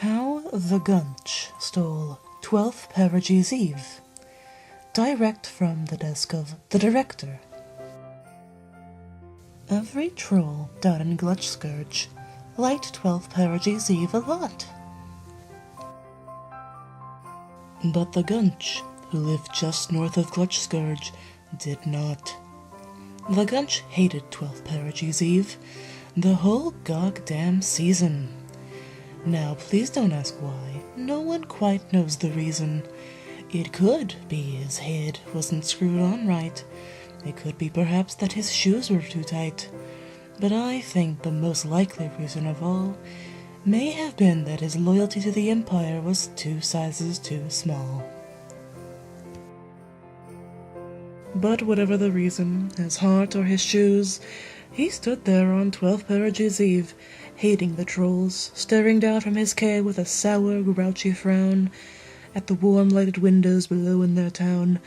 How the Gunchh Stole 12th Perigees Eve. Direct from the desk of the director. Every troll down in Gunchh Scourge liked 12th Perigees Eve a lot. But the Gunchh, who lived just north of Gunchh Scourge, did not. The Gunchh hated 12th Perigees Eve the whole goddamn season. Now, please don't ask why. No one quite knows the reason. It could be his head wasn't screwed on right. It could be perhaps that his shoes were too tight. But I think the most likely reason of all may have been that his loyalty to the Empire was 2 sizes too small. But whatever the reason, his heart or his shoes, he stood there on 12th Perigees Eve, hating the trolls, staring down from his cave with a sour, grouchy frown at the warm-lighted windows below in their town,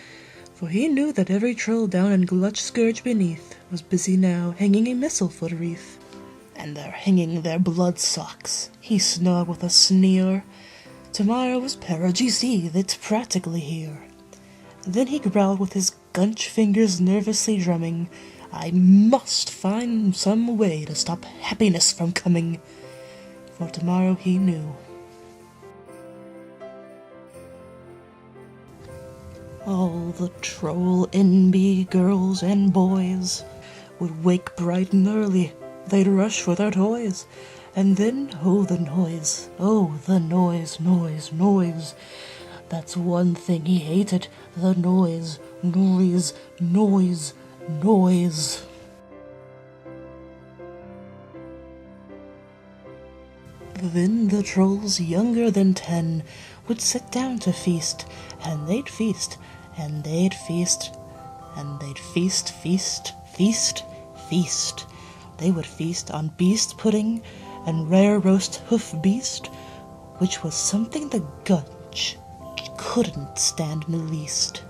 for he knew that every troll down in Gunchh Scourge beneath was busy now hanging a mistlefoot wreath. And they're hanging their blood socks, he snarled with a sneer. Tomorrow is Perigees Eve, it's practically here. Then he growled with his Gunchh fingers nervously drumming, I must find some way to stop happiness from coming, for tomorrow he knew. All the troll NB girls and boys would wake bright and early, they'd rush for their toys, and then, oh the noise, noise. That's one thing he hated, the noise. Then the trolls younger than 10 would sit down to feast, and they'd feast, and they'd feast, and they'd feast. They would feast on beast pudding and rare roast hoof beast, which was something the Gunchh couldn't stand in the least.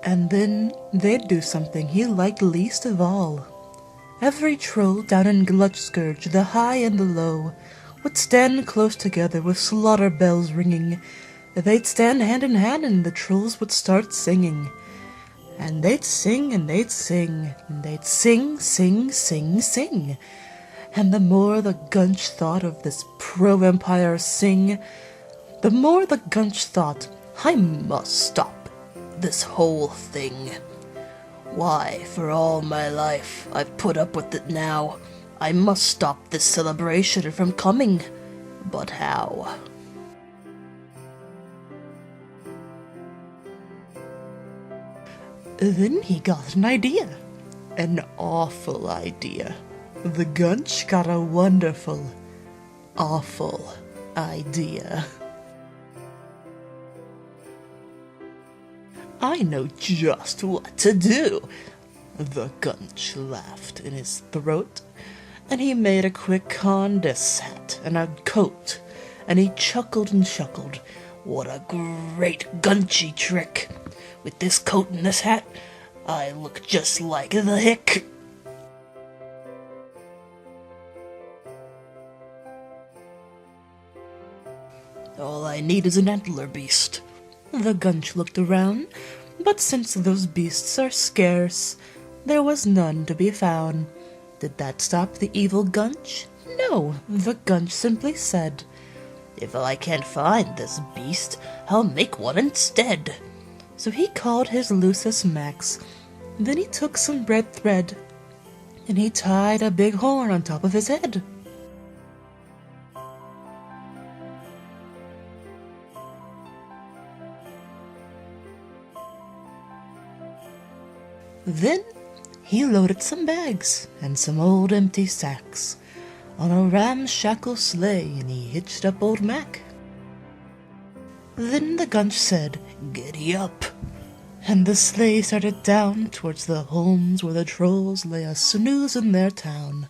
And then they'd do something he liked least of all. Every troll down in Gunchh Scourge, the high and the low, would stand close together with slaughter bells ringing. They'd stand hand in hand and the trolls would start singing. And they'd sing and they'd sing, and they'd sing. And the more the Gunchh thought of this pro-empire sing, the more the Gunchh thought, I must stop this whole thing. Why, for all my life, I've put up with it now. I must stop this celebration from coming. But how? Then he got an idea. An awful idea. The Gunchh got a wonderful, awful idea. I know just what to do. The Gunchh laughed in his throat, and he made a quick Condis hat and a coat, and he chuckled and chuckled. What a great Gunchy trick! With this coat and this hat, I look just like the hick. All I need is an antler beast. The Gunchh looked around, but since those beasts are scarce, there was none to be found. Did that stop the evil Gunchh? No, the Gunchh simply said, if I can't find this beast, I'll make one instead. So he called his Lucis Max. Then he took some red thread, and he tied a big horn on top of his head. Then he loaded some bags and some old empty sacks on a ramshackle sleigh, and he hitched up old Mac. Then the Gunchh said, "Giddy up," and the sleigh started down towards the homes where the trolls lay a snooze in their town.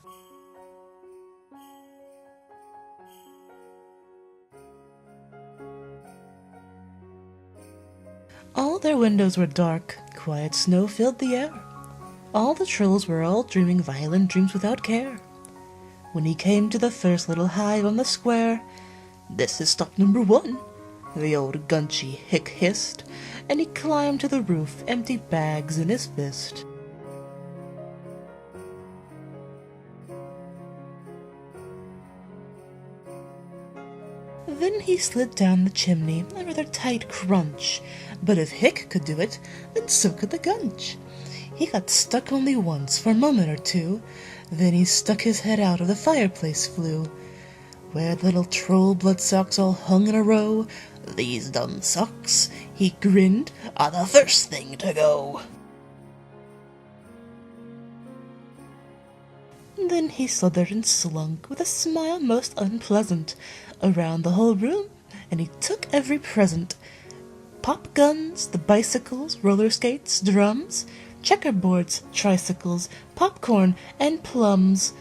All their windows were dark, quiet snow filled the air. All the trolls were all dreaming violent dreams without care. When he came to the first little hive on the square, "This is stop number 1," the old Gunchy hissed, and he climbed to the roof, empty bags in his fist. Then he slid down the chimney, a rather tight crunch, but if Hick could do it, then so could the Gunch. He got stuck only once, for a moment or two, then he stuck his head out of the fireplace flue, where the little troll blood socks all hung in a row. "These dumb socks," he grinned, "are the first thing to go." Then he slithered and slunk, with a smile most unpleasant, around the whole room, and he took every present. Pop guns, the bicycles, roller skates, drums, checkerboards, tricycles, popcorn, and plums,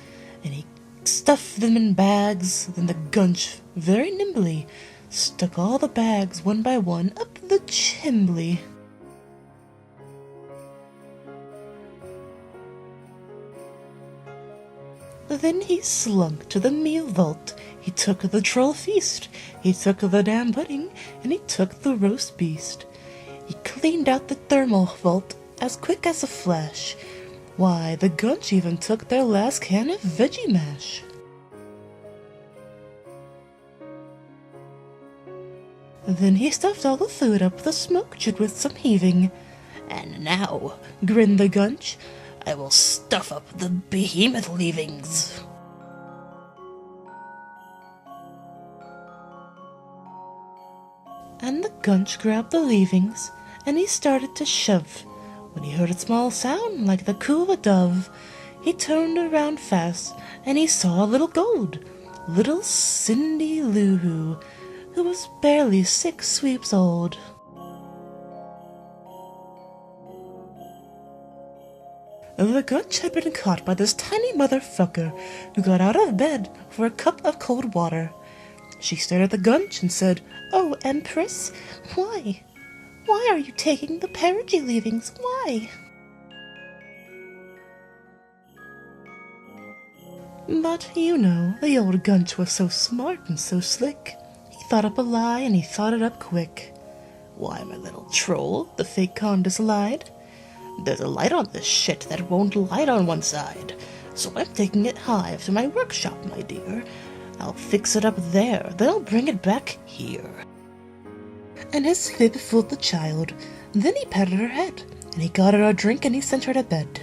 and he stuffed them in bags. Then the Gunch, very nimbly, stuck all the bags one by one up the chimbley. Then he slunk to the meal vault. He took the troll feast, he took the damn pudding, and he took the roast beast. He cleaned out the thermal vault as quick as a flash. Why, the Gunch even took their last can of veggie mash. Then he stuffed all the food up the smoke chute with some heaving. "And now," grinned the Gunch, "I will stuff up the behemoth leavings." And the Gunch grabbed the leavings, and he started to shove, when he heard a small sound like the coo of a dove. He turned around fast, and he saw a little gold, little Cindy Lou who was barely 6 sweeps old. The Gunch had been caught by this tiny motherfucker, who got out of bed for a cup of cold water. She stared at the Gunch and said, "Oh, Empress, why? Why are you taking the Perigees leavings? Why?" But, you know, the old Gunch was so smart and so slick. He thought up a lie, and he thought it up quick. "Why, my little troll," the fake Condus lied, "there's a light on this shit that won't light on one side, so I'm taking it hive to my workshop, my dear. I'll fix it up there, then I'll bring it back here." And his fib fooled the child. Then he patted her head, and he got her a drink, and he sent her to bed.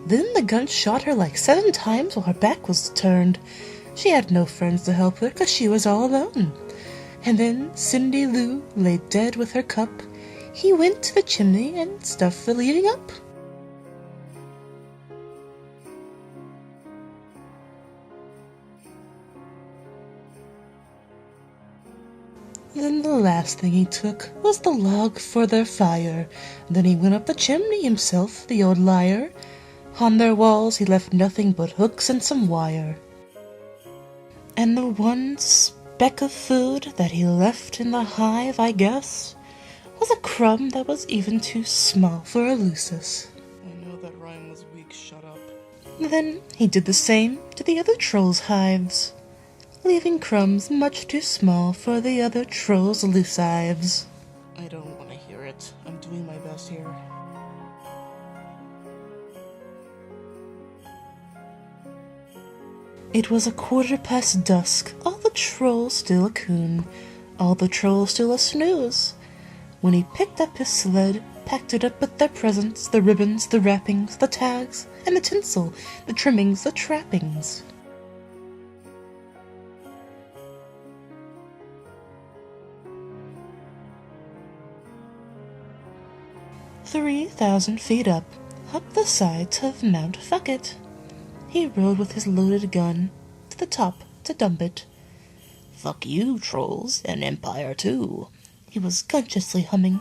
Then the Gunch shot her like 7 times while her back was turned. She had no friends to help her, 'cause she was all alone. And then Cindy Lou lay dead with her cup. He went to the chimney and stuffed the leaving up. Then the last thing he took was the log for their fire. Then he went up the chimney himself, the old liar. On their walls he left nothing but hooks and some wire. And the one speck of food that he left in the hive, I guess, was a crumb that was even too small for a Lucis. I know that rhyme was weak, shut up. Then he did the same to the other trolls' hives, leaving crumbs much too small for the other trolls' lucives. I don't want to hear it. I'm doing my best here. It was 1/4 dusk, all the trolls still a coon, all the trolls still a snooze, when he picked up his sled, packed it up with their presents, the ribbons, the wrappings, the tags, and the tinsel, the trimmings, the trappings. "3,000 feet up the sides of Mount Fucket, he rode with his loaded gun to the top to dump it. "Fuck you, trolls, and Empire too," he was consciously humming.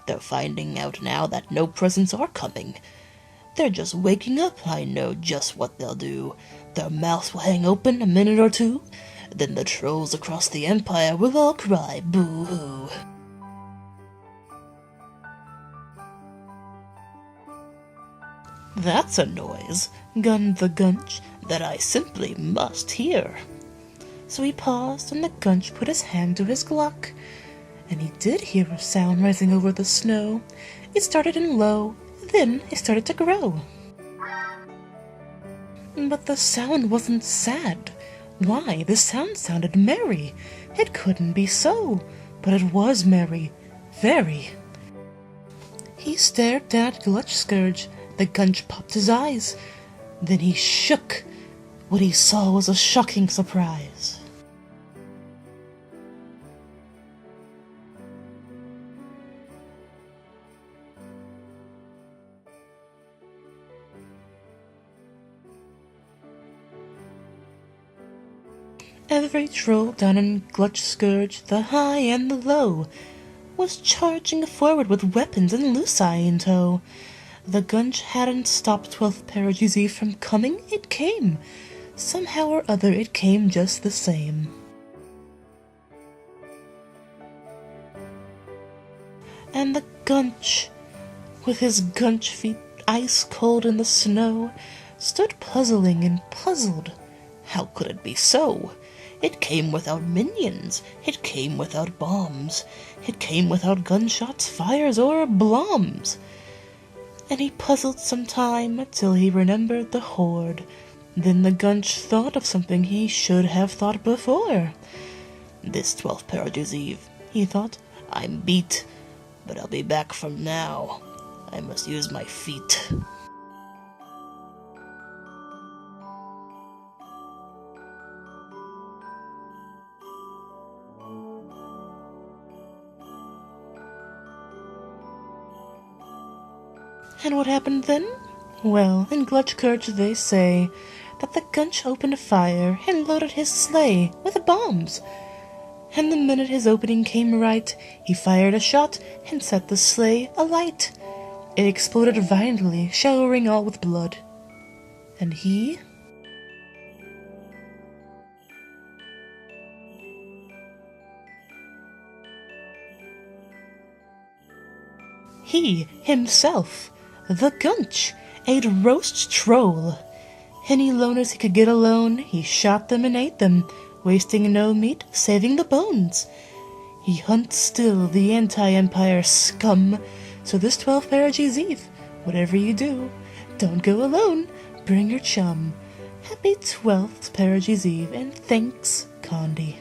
"They're finding out now that no presents are coming. They're just waking up, I know just what they'll do. Their mouths will hang open a minute or two, then the trolls across the Empire will all cry boo-hoo." "That's a noise," gunned the Gunchh, "that I simply must hear." So he paused, and the Gunchh put his hand to his Gluck, and he did hear a sound rising over the snow. It started in low, then it started to grow. But the sound wasn't sad. Why, the sound sounded merry. It couldn't be so, but it was merry, very. He stared down at Gunchh Scourge. The Gunchh popped his eyes. Then he shook. What he saw was a shocking surprise. Every troll down in Gunchh Scourge, the high and the low, was charging forward with weapons and Lucy in tow. The Gunchh hadn't stopped 12th Perigees Eve from coming. It came. Somehow or other it came just the same. And the Gunchh, with his Gunchh feet ice cold in the snow, stood puzzling and puzzled. How could it be so? It came without minions. It came without bombs. It came without gunshots, fires, or bloms. And he puzzled some time till he remembered the horde. Then the Gunchh thought of something he should have thought before. "This 12th Perigees Eve," he thought, "I'm beat, but I'll be back from now. I must use my feet." And what happened then? Well, in Gunchh they say that the Gunchh opened fire and loaded his sleigh with bombs. And the minute his opening came right, he fired a shot and set the sleigh alight. It exploded violently, showering all with blood. And he himself, the Gunchh, ate roast troll. Any loners he could get alone, he shot them and ate them, wasting no meat, saving the bones. He hunts still the anti-empire scum. So this 12th Perigees Eve, whatever you do, don't go alone, bring your chum. Happy 12th Perigees Eve, and thanks, Condi.